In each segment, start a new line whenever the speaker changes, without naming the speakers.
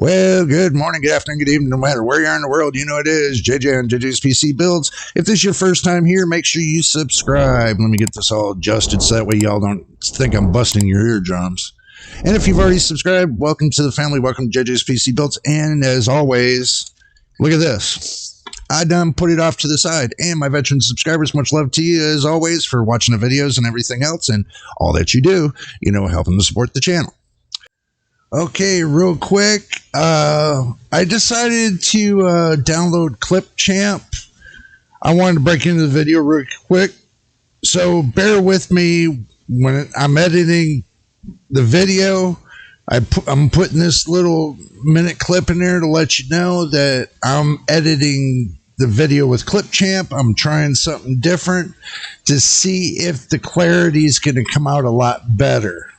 Well, good morning, good afternoon, good evening, no matter where you are in the world, you know it is JJ on JJ's PC Builds. If this is your first time here, make sure you subscribe. Let me get this all adjusted so that way y'all don't think I'm busting your eardrums. And if you've already subscribed, welcome to the family, welcome to JJ's PC Builds. And as always, look at this. I done put it off to the side. And my veteran subscribers, much love to you as always for watching the videos and everything else and all that you do, helping to support the channel. Okay, real quick, I decided to download Clipchamp. I wanted to break into the video real quick, so bear with me when I'm editing the video. I'm putting this little minute clip in there to let you know that I'm editing the video with Clipchamp. I'm trying something different to see if the clarity is going to come out a lot better.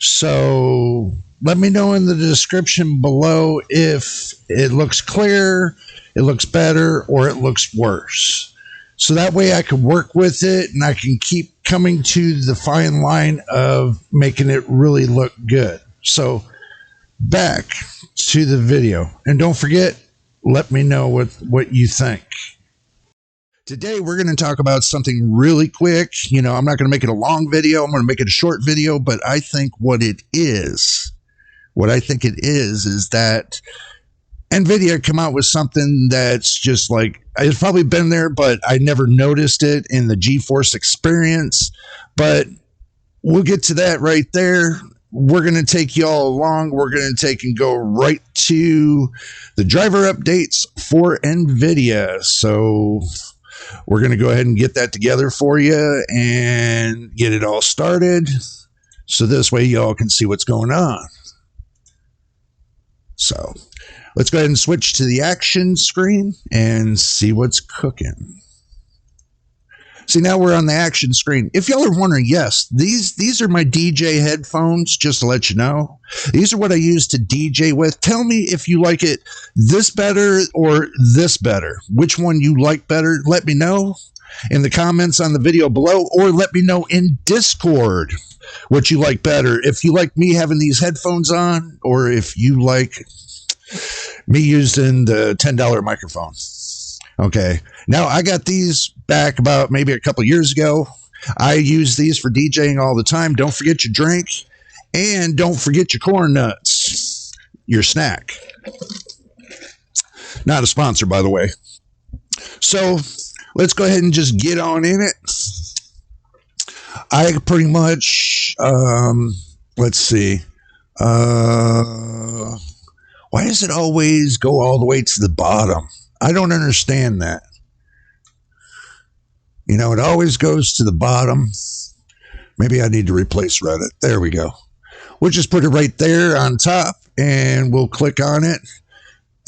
So let me know in the description below if it looks clear, it looks better, or it looks worse. So that way I can work with it and I can keep coming to the fine line of making it really look good. So back to the video. And don't forget, let me know what you think. Today, we're going to talk about something really quick. I'm not going to make it a long video. I'm going to make it a short video, but I think what it is that Nvidia come out with something that's just like, it's probably been there, but I never noticed it in the Geforce experience. But we'll get to that right there. We're going to take y'all along. We're going to take and go right to the driver updates for Nvidia. So we're going to go ahead and get that together for you and get it all started. So this way y'all can see what's going on. So let's go ahead and switch to the action screen and see what's cooking. See, now we're on the action screen. If y'all are wondering, yes, these are my DJ headphones, just to let you know. These are what I use to DJ with. Tell me if you like it this better or this better. Which one you like better, let me know in the comments on the video below, or let me know in Discord what you like better. If you like me having these headphones on, or if you like me using the $10 microphone. Okay. Now, I got these back about maybe a couple years ago. I use these for DJing all the time. Don't forget your drink, and don't forget your corn nuts, your snack. Not a sponsor, by the way. So let's go ahead and just get on in it. I pretty much, let's see. Why does it always go all the way to the bottom? I don't understand that. It always goes to the bottom. Maybe I need to replace Reddit. There we go. We'll just put it right there on top, and we'll click on it.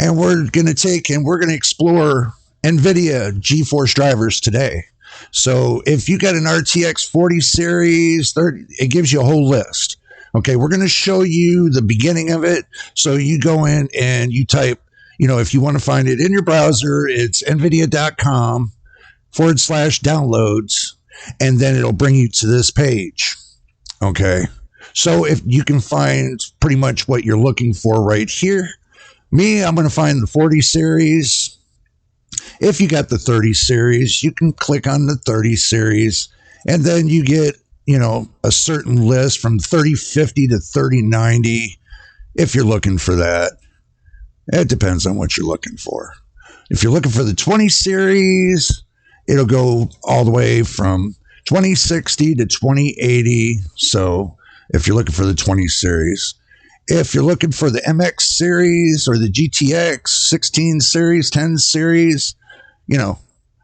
And we're going to explore Nvidia Geforce drivers today. So if you got an RTX 40 series, 30, it gives you a whole list. Okay, we're going to show you the beginning of it. So you go in and you type, if you want to find it in your browser, it's nvidia.com/downloads, and then it'll bring you to this page. Okay, so if you can find pretty much what you're looking for right here. Me, I'm going to find the 40 series. If you got the 30 series, you can click on the 30 series, and then you get, a certain list from 3050 to 3090 if you're looking for that. It depends on what you're looking for. If you're looking for the 20 series, it'll go all the way from 2060 to 2080. So if you're looking for the 20 series, if you're looking for the MX series or the GTX 16 series, 10 series, if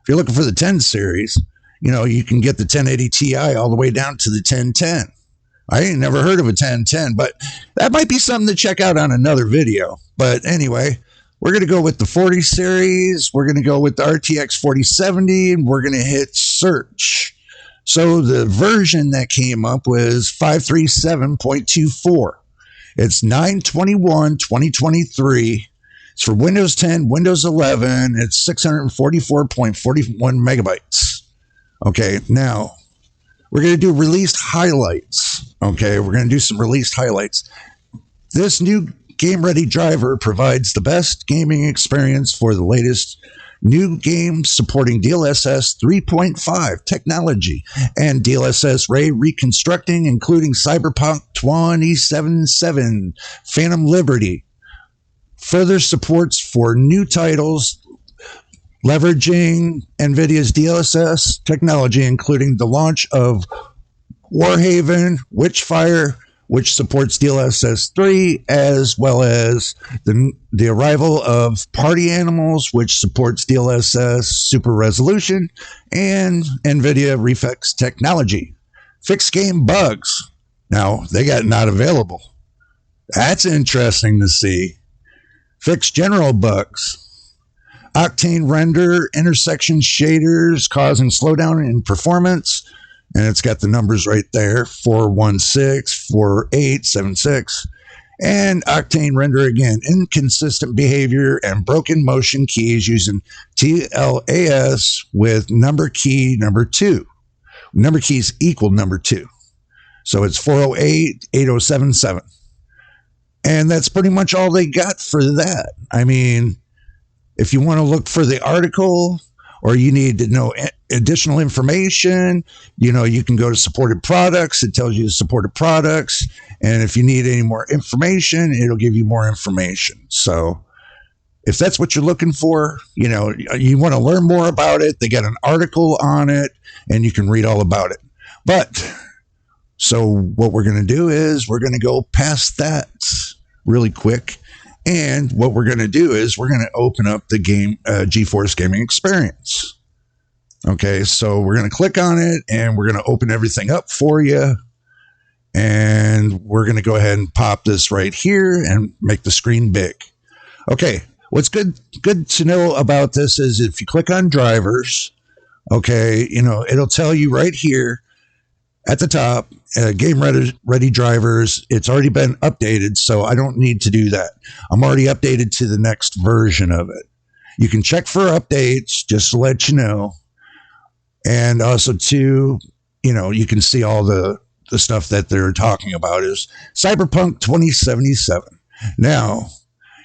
you're looking for the 10 series, you can get the 1080 Ti all the way down to the 1010. I ain't never heard of a 1010, but that might be something to check out on another video. But anyway, we're going to go with the 40 series. We're going to go with the RTX 4070, and we're going to hit search. So the version that came up was 537.24. It's 9/21/2023. It's for Windows 10, Windows 11. It's 644.41 megabytes. Okay, now we're going to do released highlights. Okay, we're going to do some released highlights. This new Game Ready Driver provides the best gaming experience for the latest new games supporting DLSS 3.5 technology and DLSS ray reconstructing, including Cyberpunk 2077, Phantom Liberty. Further supports for new titles leveraging Nvidia's DLSS technology, including the launch of Warhaven, Witchfire, which supports DLSS 3, as well as the arrival of Party Animals, which supports DLSS Super Resolution, and NVIDIA Reflex technology. Fix game bugs. Now, they got not available. That's interesting to see. Fix general bugs. Octane render intersection shaders causing slowdown in performance. And it's got the numbers right there, 416, 4876. And Octane render again, inconsistent behavior and broken motion keys using TLAS with number key number 2. Number keys equal number 2. So it's 408, 8077. And that's pretty much all they got for that. I mean, if you want to look for the article or you need to know additional information, you can go to supported products. It tells you the supported products. And if you need any more information, it'll give you more information. So if that's what you're looking for, you want to learn more about it, they got an article on it and you can read all about it. But so what we're going to do is we're going to go past that really quick. And what we're going to do is we're going to open up the game Geforce gaming experience. Okay, so we're going to click on it and we're going to open everything up for you. And we're going to go ahead and pop this right here and make the screen big. Okay, what's good to know about this is if you click on drivers, okay, it'll tell you right here at the top, Game Ready drivers. It's already been updated, so I don't need to do that. I'm already updated to the next version of it. You can check for updates just to let you know. And also, too, you can see all the stuff that they're talking about is Cyberpunk 2077. Now,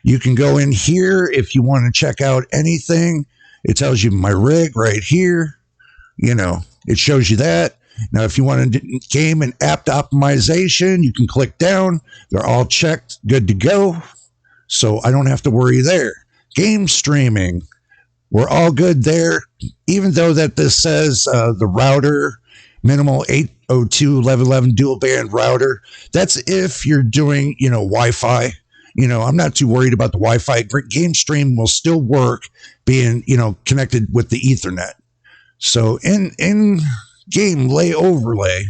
you can go in here if you want to check out anything. It tells you my rig right here. It shows you that. Now, if you want to game and app optimization, you can click down. They're all checked, good to go. So I don't have to worry there. Game streaming, we're all good there. Even though that this says the router, minimal 802.11 dual band router, that's if you're doing, Wi-Fi. I'm not too worried about the Wi-Fi. Game stream will still work being, connected with the Ethernet. So in game lay overlay,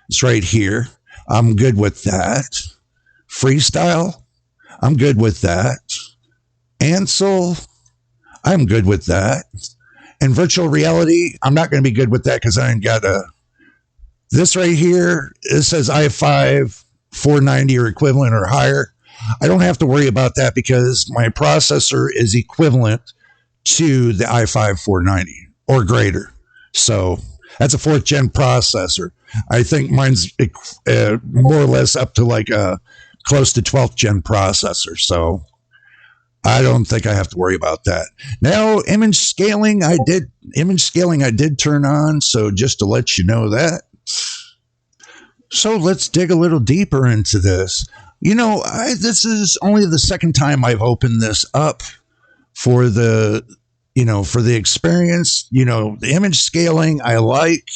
it's right here. I'm good with that. Freestyle, I'm good with that. Ansel, I'm good with that. And virtual reality, I'm not going to be good with that because I ain't got this right here. It says i5 490 or equivalent or higher. I don't have to worry about that because my processor is equivalent to the i5 490 or greater. So that's a 4th gen processor. I think mine's more or less up to like a close to 12th gen processor. So I don't think I have to worry about that. Now, image scaling I did turn on. So just to let you know that. So let's dig a little deeper into this. This is only the second time I've opened this up for the experience. The image scaling I like.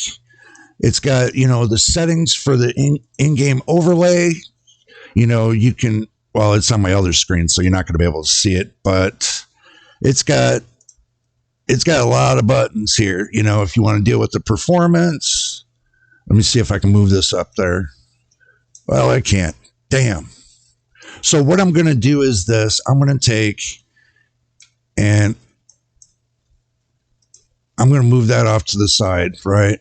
It's got, the settings for the in-game overlay. You can, well, it's on my other screen, so you're not going to be able to see it, but it's got a lot of buttons here. If you want to deal with the performance, let me see if I can move this up there. Well, I can't. Damn. So what I'm going to do is this. I'm going to take and I'm going to move that off to the side, right?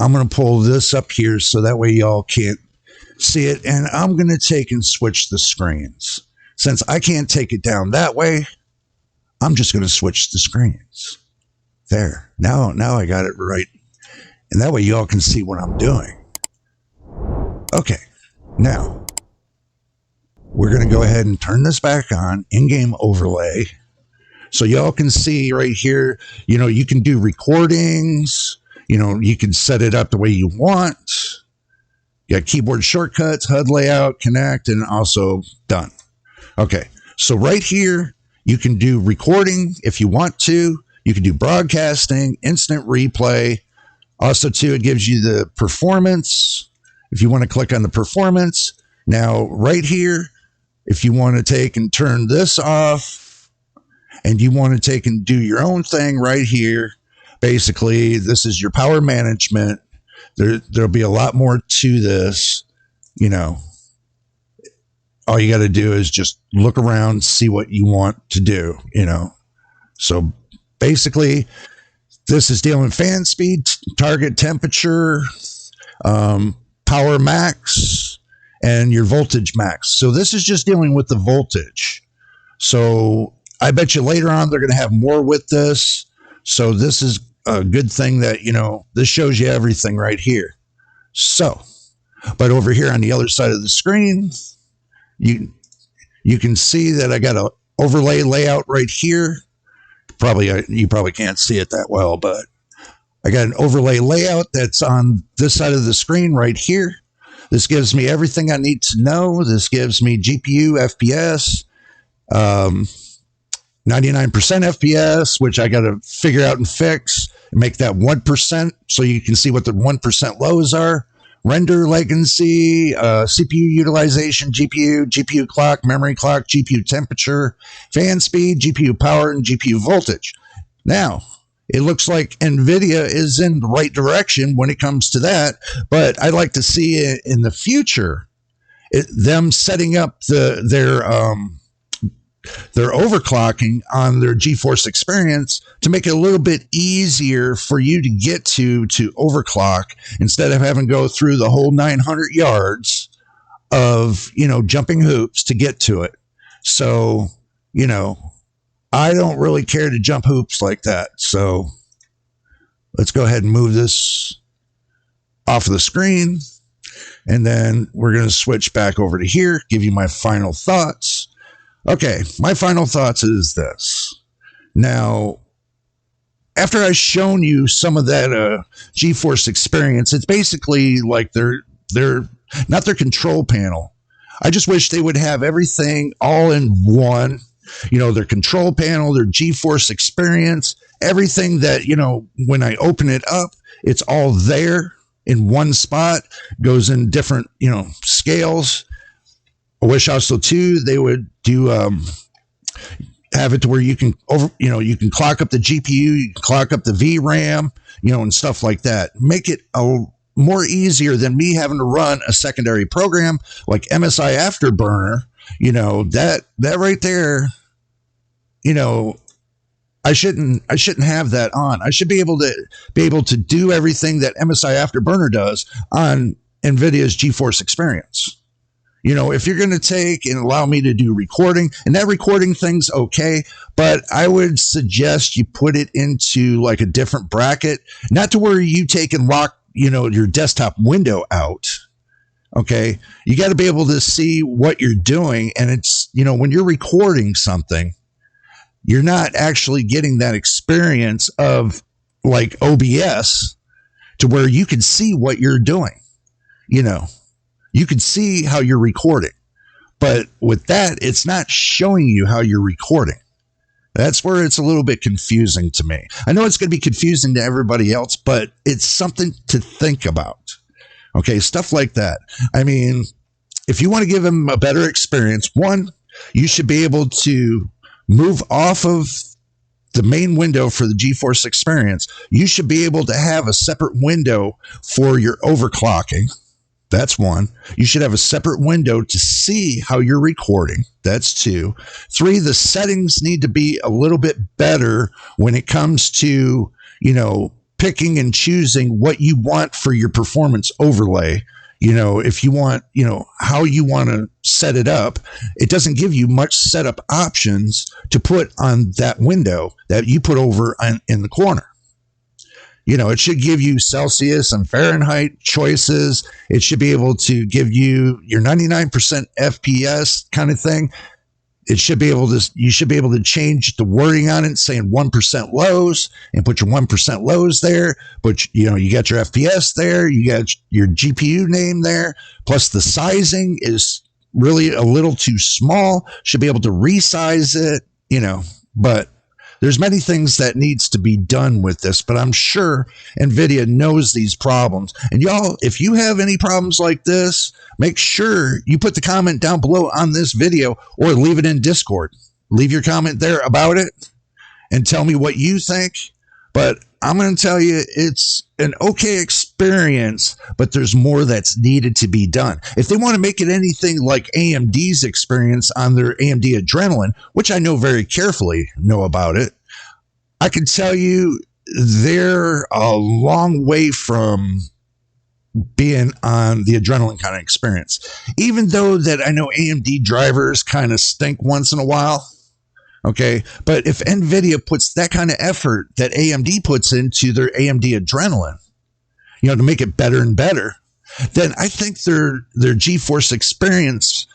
I'm going to pull this up here so that way y'all can't see it. And I'm going to take and switch the screens. Since I can't take it down that way, I'm just going to switch the screens. There. Now I got it right. And that way y'all can see what I'm doing. Okay. Now, we're going to go ahead and turn this back on, in-game overlay. So y'all can see right here, you can do recordings, you can set it up the way you want. You got keyboard shortcuts, HUD layout, connect, and also done. Okay, so right here, you can do recording if you want to. You can do broadcasting, instant replay. Also, too, it gives you the performance. If you want to click on the performance. Now, right here, if you want to take and turn this off and you want to take and do your own thing right here, basically, this is your power management. There'll be a lot more to this, All you got to do is just look around, see what you want to do, So basically, this is dealing with fan speed, target temperature, power max, and your voltage max. So this is just dealing with the voltage. So I bet you later on they're going to have more with this. So this is a good thing that, this shows you everything right here. So, but over here on the other side of the screen, you can see that I got an overlay layout right here. You probably can't see it that well, but I got an overlay layout that's on this side of the screen right here. This gives me everything I need to know. This gives me GPU, FPS, 99% FPS, which I got to figure out and fix and make that 1% so you can see what the 1% lows are. Render latency, CPU utilization, GPU clock, memory clock, GPU temperature, fan speed, GPU power, and GPU voltage. Now, it looks like Nvidia is in the right direction when it comes to that, but I'd like to see it in the future, them setting up their overclocking on their Geforce experience to make it a little bit easier for you to get to overclock instead of having to go through the whole 900 yards of, jumping hoops to get to it. So, I don't really care to jump hoops like that. So let's go ahead and move this off of the screen. And then we're going to switch back over to here, give you my final thoughts. Okay, my final thoughts is this. Now, after I've shown you some of that Geforce experience, it's basically like they're not their control panel. I just wish they would have everything all in one. Their control panel, their Geforce experience, everything that, when I open it up, it's all there in one spot, goes in different, scales. I wish also too they would do have it to where you can you can clock up the GPU, you can clock up the VRAM, and stuff like that. Make it more easier than me having to run a secondary program like MSI Afterburner. That right there. I shouldn't have that on. I should be able to do everything that MSI Afterburner does on NVIDIA's Geforce experience. If you're going to take and allow me to do recording, and that recording thing's okay, but I would suggest you put it into like a different bracket, not to where you take and lock, your desktop window out. Okay. You got to be able to see what you're doing. And it's, when you're recording something, you're not actually getting that experience of like OBS to where you can see what you're doing. You can see how you're recording, but with that, it's not showing you how you're recording. That's where it's a little bit confusing to me. I know it's going to be confusing to everybody else, but it's something to think about. Okay, stuff like that. I mean, if you want to give them a better experience, one, you should be able to move off of the main window for the Geforce experience. You should be able to have a separate window for your overclocking. That's one. You should have a separate window to see how you're recording. That's two. Three, the settings need to be a little bit better when it comes to, picking and choosing what you want for your performance overlay. If you want, how you want to set it up, it doesn't give you much setup options to put on that window that you put over in the corner. It should give you Celsius and Fahrenheit choices. It should be able to give you your 99% FPS kind of thing. You should be able to change the wording on it, saying 1% lows, and put your 1% lows there. But you got your FPS there, you got your GPU name there. Plus the sizing is really a little too small. Should be able to resize it, but there's many things that needs to be done with this, but I'm sure Nvidia knows these problems. And y'all, if you have any problems like this, make sure you put the comment down below on this video or leave it in Discord. Leave your comment there about it and tell me what you think. But I'm going to tell you, it's an okay experience, but there's more that's needed to be done. If they want to make it anything like AMD's experience on their AMD Adrenalin, which I know very carefully know about it, I can tell you they're a long way from being on the Adrenalin kind of experience. Even though that I know AMD drivers kind of stink once in a while. Okay, but if Nvidia puts that kind of effort that AMD puts into their AMD Adrenalin, to make it better and better, then I think their Geforce experience,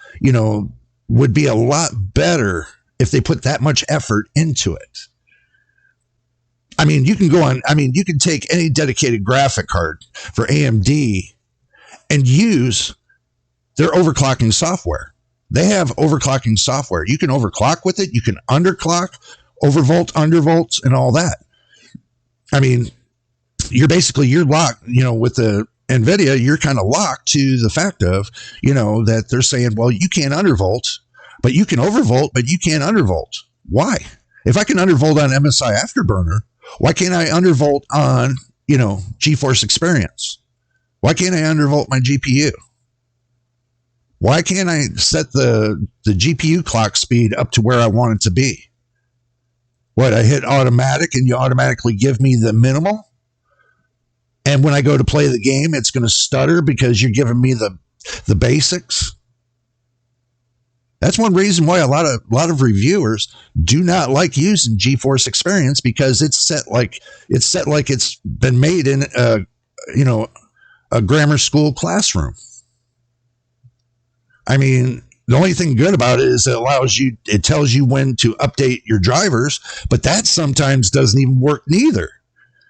would be a lot better if they put that much effort into it. I mean, you can take any dedicated graphic card for AMD and use their overclocking software. They have overclocking software. You can overclock with it. You can underclock, overvolt, undervolt, and all that. I mean, you're locked, with the Nvidia, you're kind of locked to the fact of, that they're saying, well, you can't undervolt, but you can overvolt, but you can't undervolt. Why? If I can undervolt on MSI Afterburner, why can't I undervolt on, GeForce Experience? Why can't I undervolt my GPU? Why can't I set the GPU clock speed up to where I want it to be? What, I hit automatic and you automatically give me the minimal? And when I go to play the game, it's going to stutter because you're giving me the basics? That's one reason why a lot of reviewers do not like using GeForce Experience, because it's set like it's been made in a grammar school classroom. I mean, the only thing good about it is it tells you when to update your drivers, but that sometimes doesn't even work neither.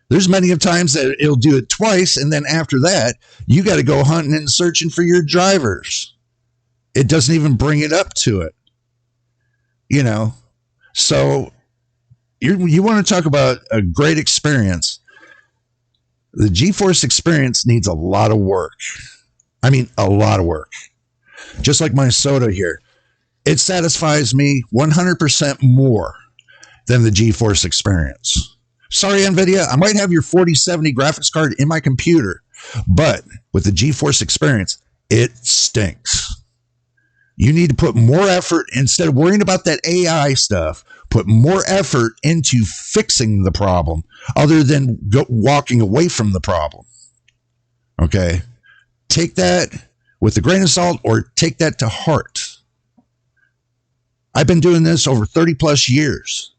There's many of times that it'll do it twice, and then after that, you got to go hunting and searching for your drivers. It doesn't even bring it up to it. So you want to talk about a great experience. The GeForce Experience needs a lot of work. I mean, a lot of work. Just like my soda here, it satisfies me 100% more than the GeForce Experience. Sorry, Nvidia, I might have your 4070 graphics card in my computer, but with the GeForce Experience, it stinks. You need to put more effort, instead of worrying about that AI stuff, put more effort into fixing the problem other than walking away from the problem. Okay? Take that with a grain of salt, or take that to heart. I've been doing this over 30 plus years.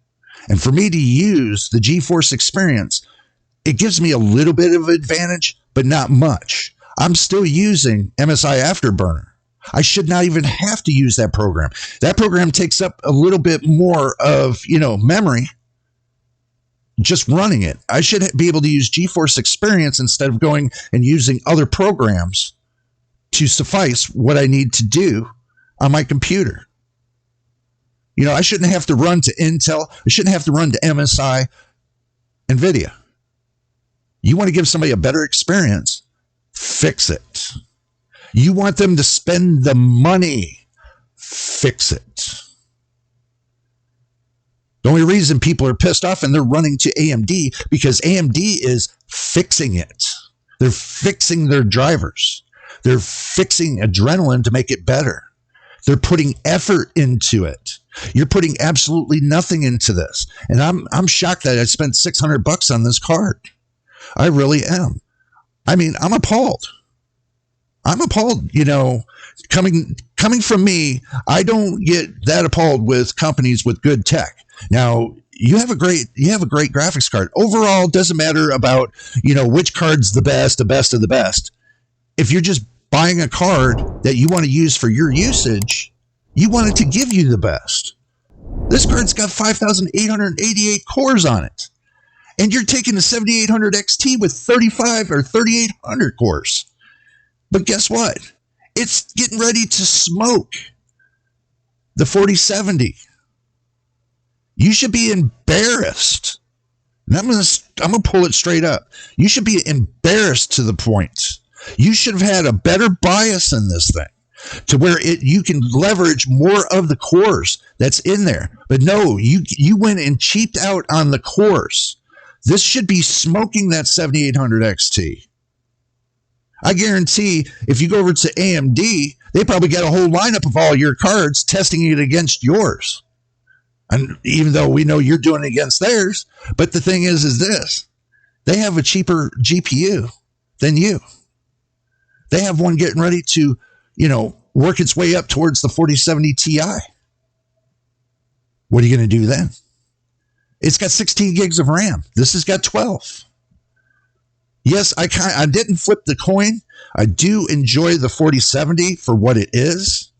And for me to use the GeForce Experience, it gives me a little bit of advantage, but not much. I'm still using MSI Afterburner. I should not even have to use that program. That program takes up a little bit more of, memory just running it. I should be able to use GeForce Experience instead of going and using other programs to suffice what I need to do on my computer. I shouldn't have to run to Intel. I shouldn't have to run to MSI, Nvidia. You want to give somebody a better experience, fix it. You want them to spend the money, fix it. The only reason people are pissed off and they're running to AMD because AMD is fixing it. They're fixing their drivers. They're fixing Adrenalin to make it better. They're putting effort into it. You're putting absolutely nothing into this. And I'm shocked that I spent $600 on this card. I really am. I mean, I'm appalled. Coming from me, I don't get that appalled with companies with good tech. Now, you have a great graphics card. Overall, doesn't matter about, which card's the best of the best. If you're just buying a card that you want to use for your usage, you want it to give you the best. This card's got 5,888 cores on it. And you're taking a 7800 XT with 35 or 3,800 cores. But guess what? It's getting ready to smoke the 4070. You should be embarrassed. And I'm gonna pull it straight up. You should be embarrassed to the point. You should have had a better bias in this thing to where you can leverage more of the cores that's in there. But no, you went and cheaped out on the cores. This should be smoking that 7800 XT. I guarantee if you go over to AMD, they probably got a whole lineup of all your cards testing it against yours. And even though we know you're doing it against theirs, but the thing is this, they have a cheaper GPU than you. They have one getting ready to, work its way up towards the 4070 Ti. What are you going to do then? It's got 16 gigs of RAM. This has got 12. Yes, I didn't flip the coin. I do enjoy the 4070 for what it is,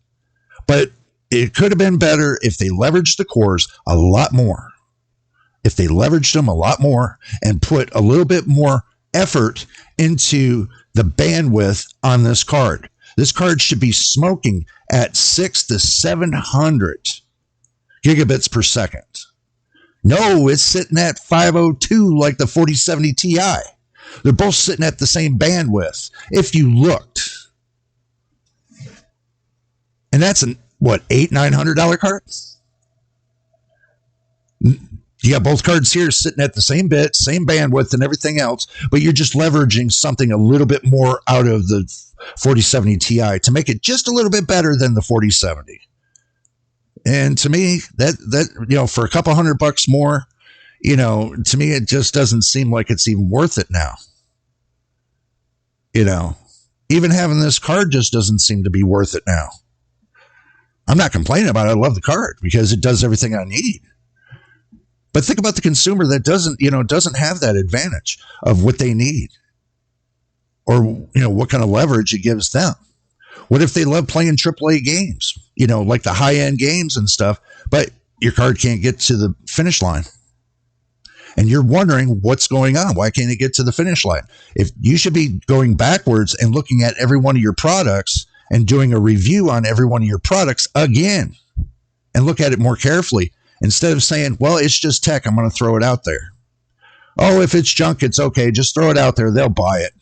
but it could have been better if they leveraged the cores a lot more. If they leveraged them a lot more and put a little bit more effort into the bandwidth on this card. This card should be smoking at 600 to 700 gigabits per second. No, it's sitting at 502 like the 4070 Ti. They're both sitting at the same bandwidth. If you looked. And that's $900 card? You got both cards here sitting at the same bit, same bandwidth and everything else, but you're just leveraging something a little bit more out of the 4070 Ti to make it just a little bit better than the 4070. And to me, that for a couple $100 more, to me, it just doesn't seem like it's even worth it now. Even having this card just doesn't seem to be worth it now. I'm not complaining about it. I love the card because it does everything I need. But think about the consumer that doesn't have that advantage of what they need or, what kind of leverage it gives them. What if they love playing AAA games, like the high-end games and stuff, but your card can't get to the finish line? And you're wondering what's going on. Why can't it get to the finish line? If you should be going backwards and looking at every one of your products and doing a review on every one of your products again and look at it more carefully instead of saying, well, it's just tech. I'm going to throw it out there. Oh, if it's junk, it's okay. Just throw it out there. They'll buy it.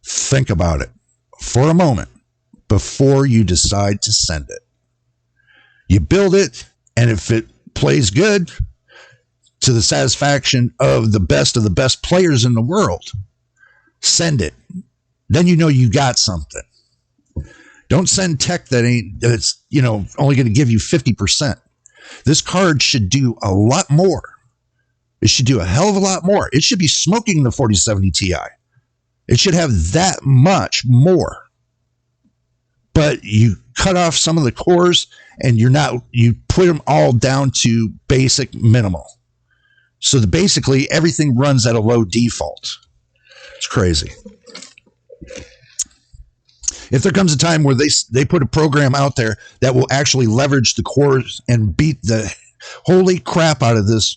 Think about it for a moment before you decide to send it. You build it, and if it plays good to the satisfaction of the best players in the world, send it. Then you got something. Don't send tech that's only going to give you 50%. This card should do a lot more. It should do a hell of a lot more. It should be smoking the 4070 Ti. It should have that much more. But you cut off some of the cores and you put them all down to basic minimal. So basically everything runs at a low default. It's crazy. If there comes a time where they put a program out there that will actually leverage the cores and beat the holy crap out of this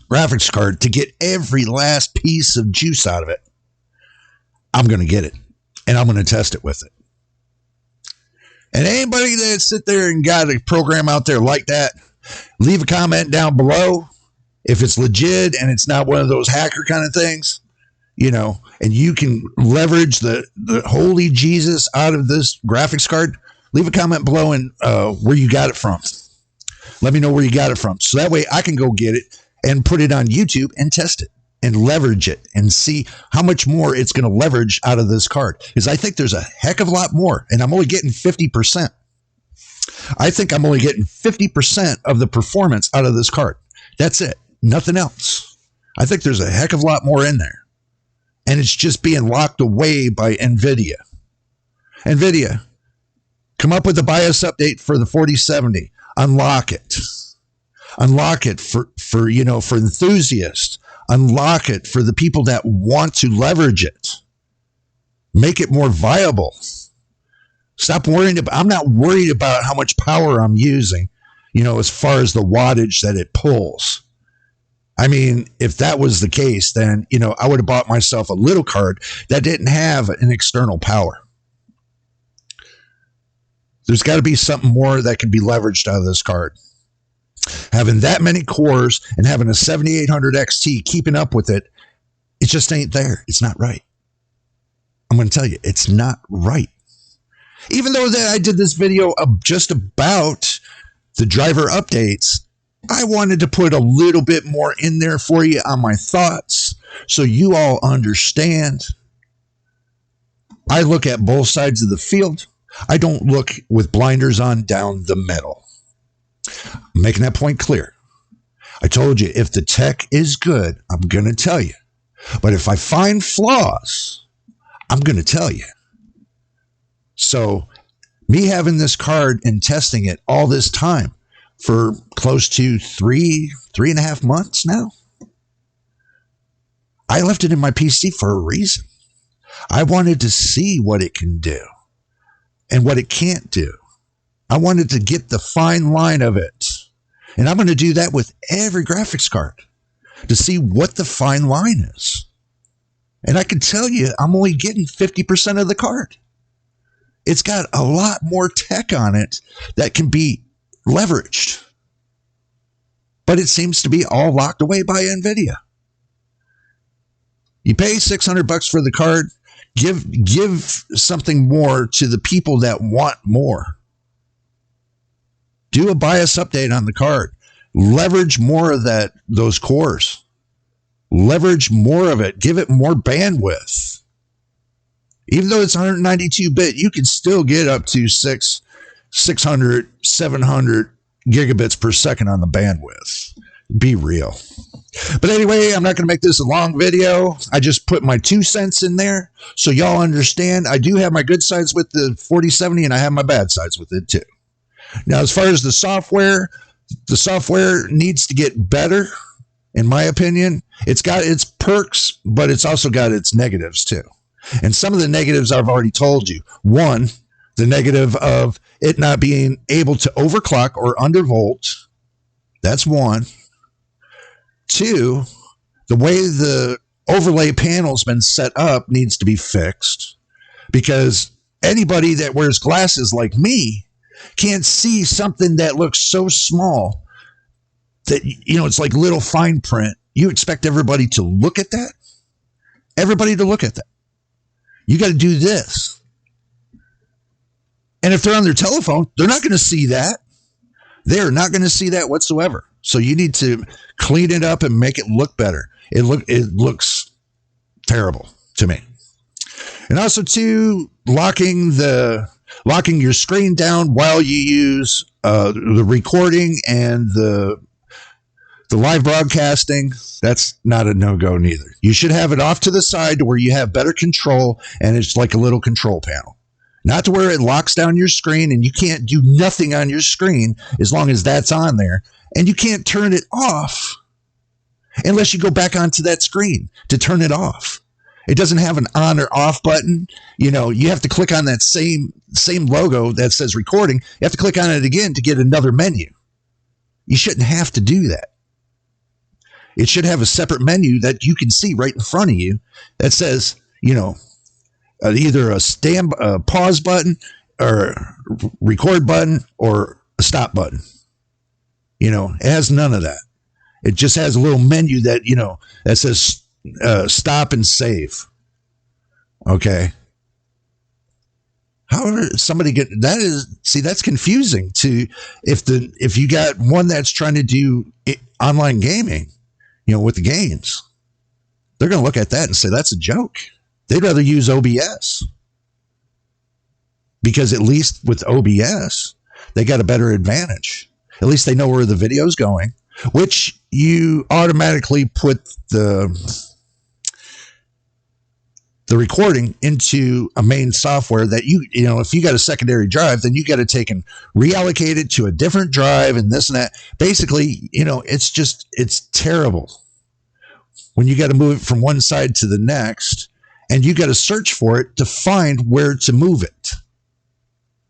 graphics card to get every last piece of juice out of it, I'm going to get it. And I'm going to test it with it. And anybody that sit there and got a program out there like that, leave a comment down below if it's legit and it's not one of those hacker kind of things. And you can leverage the holy Jesus out of this graphics card. Leave a comment below and where you got it from. Let me know where you got it from. So that way I can go get it and put it on YouTube and test it and leverage it and see how much more it's going to leverage out of this card. Because I think there's a heck of a lot more, and I'm only getting 50%. I think I'm only getting 50% of the performance out of this card. That's it. Nothing else. I think there's a heck of a lot more in there. And it's just being locked away by Nvidia. Nvidia, come up with a BIOS update for the 4070. Unlock it. Unlock it for for enthusiasts. Unlock it for the people that want to leverage it. Make it more viable. Stop worrying about, I'm not worried about how much power I'm using, as far as the wattage that it pulls. I mean, if that was the case, then, I would have bought myself a little card that didn't have an external power. There's got to be something more that can be leveraged out of this card. Having that many cores and having a 7800 XT, keeping up with it, it just ain't there. It's not right. I'm going to tell you, it's not right. Even though that I did this video just about the driver updates, I wanted to put a little bit more in there for you on my thoughts so you all understand. I look at both sides of the field. I don't look with blinders on down the middle. I'm making that point clear. I told you, if the tech is good, I'm going to tell you. But if I find flaws, I'm going to tell you. So me having this card and testing it all this time for close to 3.5 months now, I left it in my PC for a reason. I wanted to see what it can do and what it can't do. I wanted to get the fine line of it. And I'm going to do that with every graphics card to see what the fine line is. And I can tell you, I'm only getting 50% of the card. It's got a lot more tech on it that can be leveraged. But it seems to be all locked away by Nvidia. You pay $600 for the card, give something more to the people that want more. Do a BIOS update on the card. Leverage more of those cores. Leverage more of it. Give it more bandwidth. Even though it's 192-bit, you can still get up to 600, 700 gigabits per second on the bandwidth. Be real. But anyway, I'm not going to make this a long video. I just put my 2 cents in there so y'all understand. I do have my good sides with the 4070 and I have my bad sides with it too. Now, as far as the software needs to get better, in my opinion. It's got its perks, but it's also got its negatives too. And some of the negatives I've already told you. One, the negative of it not being able to overclock or undervolt. That's one. Two, the way the overlay panel's been set up needs to be fixed, because anybody that wears glasses like me can't see something that looks so small that, it's like little fine print. You expect everybody to look at that? Everybody to look at that. You got to do this. And if they're on their telephone, they're not going to see that. They're not going to see that whatsoever. So you need to clean it up and make it look better. It looks terrible to me. And also too, locking your screen down while you use the recording and the live broadcasting, that's not a no-go neither. You should have it off to the side to where you have better control, and it's like a little control panel. Not to where it locks down your screen and you can't do nothing on your screen as long as that's on there. And you can't turn it off unless you go back onto that screen to turn it off. It doesn't have an on or off button. You have to click on that same logo that says recording. You have to click on it again to get another menu. You shouldn't have to do that. It should have a separate menu that you can see right in front of you that says, either a pause button or record button or a stop button. It has none of that. It just has a little menu that, that says stop and save. Okay. However, that's confusing to, if you got one that's trying to do online gaming, with the games, they're going to look at that and say, that's a joke. They'd rather use OBS, because at least with OBS, they got a better advantage. At least they know where the video's going, which you automatically put the the recording into a main software that you know, if you got a secondary drive, then you got to take and reallocate it to a different drive and this and that. Basically, you know, it's terrible when you got to move it from one side to the next and you got to search for it to find where to move it.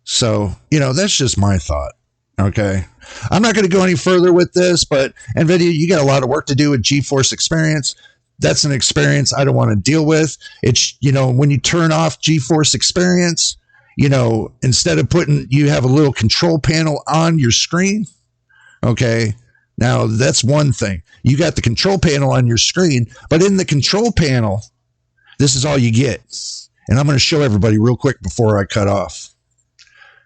So, you know, that's just my thought. Okay. I'm not going to go any further with this, but Nvidia, you got a lot of work to do with Geforce Experience. That's an experience I don't want to deal with. It's, you know, when you turn off Geforce Experience, you know, instead of you have a little control panel on your screen. Okay. Now that's one thing. You got the control panel on your screen, but in the control panel, this is all you get. And I'm going to show everybody real quick before I cut off.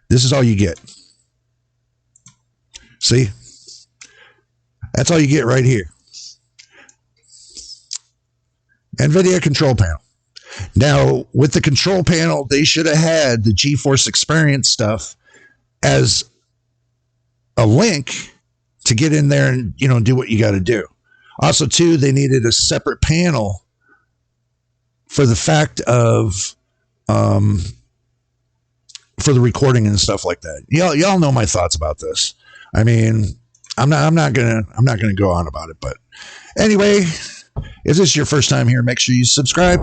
This is all you get. See? That's all you get right here. Nvidia control panel. Now, with the control panel, they should have had the Geforce Experience stuff as a link to get in there and, you know, do what you got to do. Also, too, they needed a separate panel for the fact of for the recording and stuff like that. Y'all know my thoughts about this. I mean, I'm not gonna go on about it, but anyway, if this is your first time here, make sure you subscribe.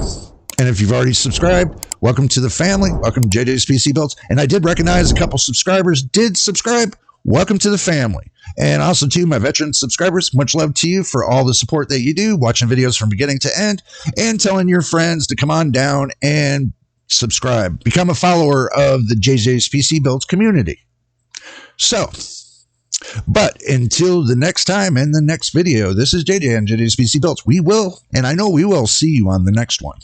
And if you've already subscribed, welcome to the family. Welcome to JJ's PC Builds. And I did recognize a couple subscribers did subscribe. Welcome to the family. And also to my veteran subscribers, much love to you for all the support that you do, watching videos from beginning to end, and telling your friends to come on down and subscribe. Become a follower of the JJ's PC Builds community. So, but until the next time and the next video, this is JJ and JJ's PC Builds. We will, and I know we will, see you on the next one.